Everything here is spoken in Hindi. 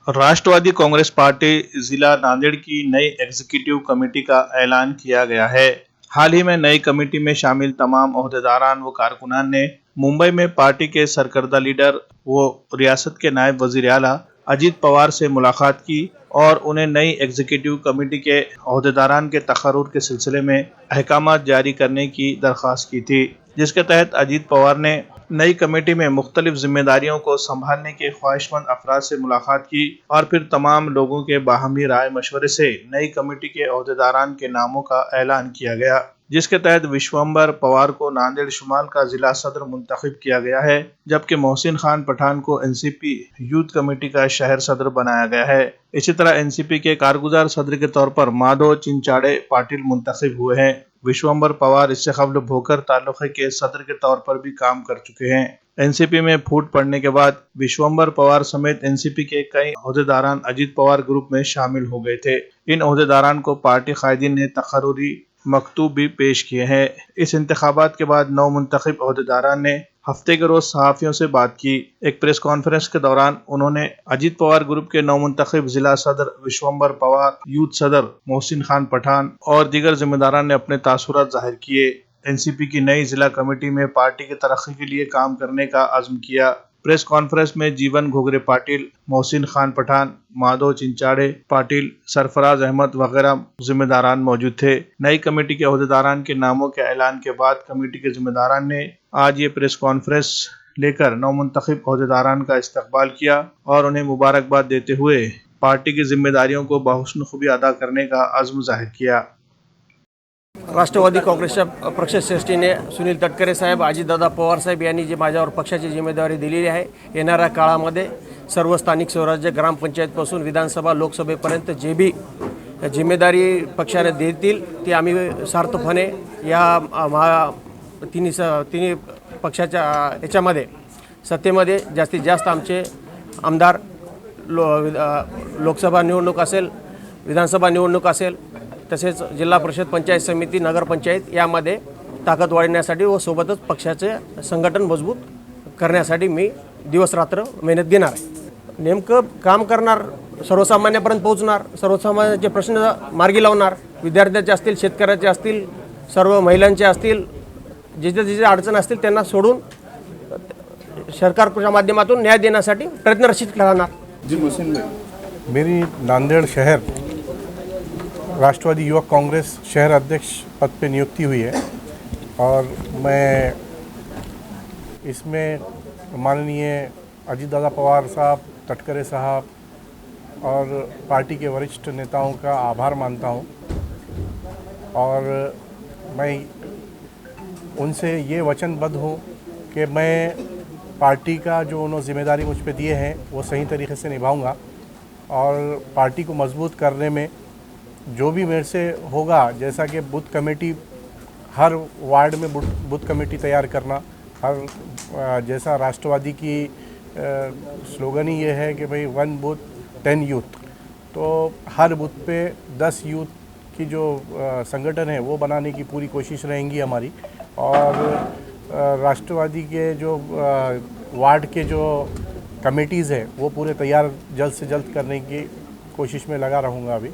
राष्ट्रवादी कांग्रेस पार्टी जिला नांदेड़ की नई एग्जीक्यूटिव कमेटी का ऐलान किया गया है। हाल ही में नई कमेटी में शामिल तमाम ओहदेदारान व कारकुनान ने मुंबई में पार्टी के सरकर्दा लीडर व रियासत के नायब वजीर आला अजीत पवार से मुलाकात की और उन्हें नई एग्जीक्यूटिव कमेटी के ओहदेदारान के तकर्रुर के सिलसिले में अहकाम जारी करने की दरख्वास्त की थी, जिसके तहत अजीत पवार ने नई कमेटी में मुख्तलिफ जिम्मेदारियों को संभालने के ख्वाहिशमंद अफराद से मुलाकात की और फिर तमाम लोगों के बाहमी राय मशवरे से नई कमेटी के ओहदेदारान के नामों का ऐलान किया गया, जिसके तहत विश्वंबर पवार को नांदेड़ शुमाल का जिला सदर मुंतखब किया गया है, जबकि मोहसिन खान पठान को एनसीपी यूथ कमेटी का शहर सदर बनाया गया है। इसी तरह एनसीपी के कारगुजार सदर के तौर पर माधव चिंचाड़े पाटिल मुंतखब हुए हैं। विश्वंबर पवार इससे कबल भोकर तालुके के सदर के तौर पर भी काम कर चुके हैं। एनसीपी में फूट पड़ने के बाद विश्वंबर पवार समेत एनसीपी के कई ओहदेदारान अजीत पवार ग्रुप में शामिल हो गए थे। इन ओहदेदारान को पार्टी कायदीन ने तकर्रुरी मकतूब भी पेश किए हैं। इस इंतखाबात के बाद नौ मुंतखब ओहदेदारान ने हफ्ते के रोज सहाफियों से बात की। एक प्रेस कॉन्फ्रेंस के दौरान उन्होंने अजीत पवार ग्रुप के नौ मुंतखब जिला सदर विश्वंबर पवार, यूथ सदर मोहसिन खान पठान और दीगर जिम्मेदारान ने अपने तासुरात जाहिर किए। एनसीपी की नई जिला कमेटी में पार्टी की तरक्की के लिए काम करने का अज़्म किया। प्रेस कॉन्फ्रेंस में जीवन घोगरे पाटिल, मोहसिन खान पठान, माधव चिंचाड़े पाटिल, सरफराज अहमद वगैरह जिम्मेदारान मौजूद थे। नई कमेटी के ओहदेदारान के नामों के ऐलान के बाद कमेटी के जिम्मेदारान ने आज ये प्रेस कॉन्फ्रेंस लेकर नौ मुंतखब ओहदेदारान का इस्तकबाल किया और उन्हें मुबारकबाद देते हुए पार्टी की जिम्मेदारियों को बहुस्न खूबी अदा करने का अज़्म जाहिर किया। राष्ट्रवादी काँग्रेसच्या पक्षश्रेष्ठीने सुनील तटकरे साहेब, अजितदादा पवार साहेब यांनी जे माझ्यावर पक्षाची जिम्मेदारी दिलेली आहे, येणाऱ्या काळामध्ये सर्व स्थानिक स्वराज्य ग्रामपंचायतपासून विधानसभा लोकसभेपर्यंत जे भी जिम्मेदारी पक्षाने देतील ती आम्ही सार्थपणे या तिन्ही पक्षाच्या याच्यामध्ये सत्तेमध्ये जास्तीत जास्त आमचे आमदार लोकसभा निवडणूक असेल, विधानसभा निवडणूक असेल, तसेच जिल्हा परिषद, पंचायत समिती, नगरपंचायत यामध्ये ताकद वाढवण्यासाठी व सोबतच पक्षाचे संघटन मजबूत करण्यासाठी मी दिवस रात्र मेहनत घेणार आहे। नेमकं काम करणार, सर्वसामान्यापर्यंत पोहोचणार, सर्वसामान्यांचे प्रश्न मार्गी लावणार, विद्यार्थ्यांचे असतील, शेतकऱ्याचे असतील, सर्व महिलांचे असतील, जिथे जिथे अडचण असतील त्यांना सोडून सरकारच्या माध्यमातून न्याय देण्यासाठी प्रयत्नरत राहणार। जी मोहसिन भाई, मेरी नांदेड़ शहर राष्ट्रवादी युवक कांग्रेस शहर अध्यक्ष पद पे नियुक्ति हुई है और मैं इसमें माननीय अजीतदादा पवार साहब, तटकरे साहब और पार्टी के वरिष्ठ नेताओं का आभार मानता हूं और मैं उनसे ये वचनबद्ध हूं कि मैं पार्टी का जो उन्होंने जिम्मेदारी मुझ पे दिए हैं वो सही तरीके से निभाऊंगा और पार्टी को मजबूत करने में जो भी मेरे से होगा, जैसा कि बूथ कमेटी, हर वार्ड में बूथ कमेटी तैयार करना, हर जैसा राष्ट्रवादी की स्लोगन ही ये है कि भाई 1 बूथ 10 यूथ, तो हर बूथ पे 10 यूथ की जो संगठन है वो बनाने की पूरी कोशिश रहेंगी हमारी और राष्ट्रवादी के जो वार्ड के जो कमेटीज़ है वो पूरे तैयार जल्द से जल्द करने की कोशिश में लगा रहूँगा अभी।